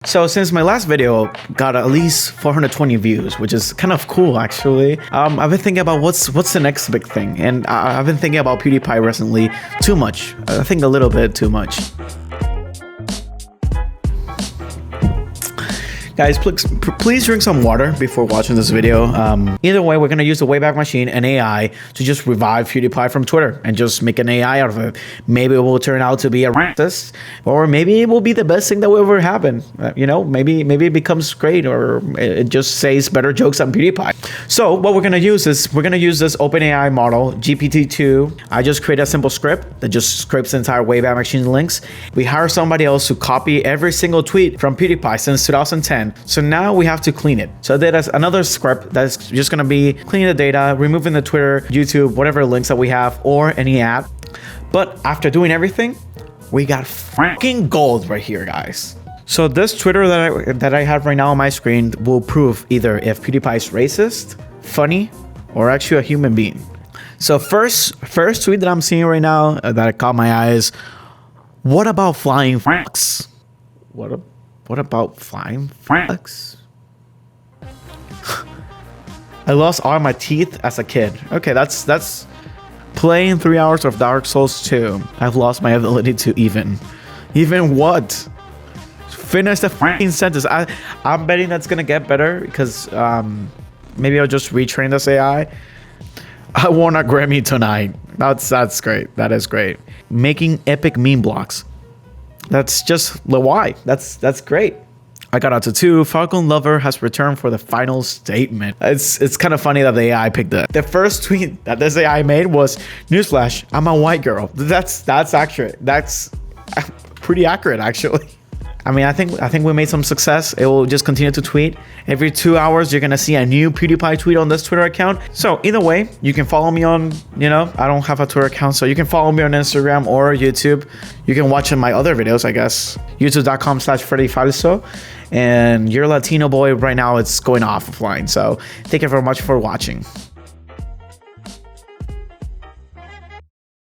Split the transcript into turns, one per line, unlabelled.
So since my last video got at least 420 views, which is kind of cool actually, I've been thinking about what's the next big thing, and I've been thinking about PewDiePie recently too much. I think a little bit too much. Guys, please drink some water before watching this video. Either way, we're gonna use the Wayback Machine and AI to just revive PewDiePie from Twitter and just make an AI out of it. Maybe it will turn out to be a racist, or maybe it will be the best thing that will ever happen. You know, maybe it becomes great, or it just says better jokes on PewDiePie. So what we're gonna use is we're gonna use this OpenAI model, GPT-2. I just create a simple script that just scripts the entire Wayback Machine links. We hire somebody else to copy every single tweet from PewDiePie since 2010. So now we have to clean it. So there's another script that's just gonna be cleaning the data, removing the Twitter, YouTube, whatever links that we have, or any ad. But after doing everything, we got fucking gold right here, guys. So this Twitter that I have right now on my screen will prove either if PewDiePie is racist, funny, or actually a human being. So first tweet that I'm seeing right now that caught my eye is, what about flying fucks? What about flying fucks? I lost all my teeth as a kid. Okay, that's playing 3 hours of Dark Souls 2. I've lost my ability to even what? Finish the fucking sentence. I'm betting that's gonna get better because maybe I'll just retrain this AI. I won a Grammy tonight. That's great. That is great. Making epic meme blocks. That's just the why. That's great. I got out to 2. Falcon Lover has returned for the final statement. It's kind of funny that the AI picked it. The first tweet that this AI made was, newsflash, I'm a white girl. That's accurate. That's pretty accurate actually. I mean, I think we made some success. It will just continue to tweet. Every 2 hours, you're gonna see a new PewDiePie tweet on this Twitter account. So either way, you can follow me on, I don't have a Twitter account, so you can follow me on Instagram or YouTube. You can watch my other videos, I guess. YouTube.com/Freddy. And your Latino boy right now, it's going offline. So thank you very much for watching.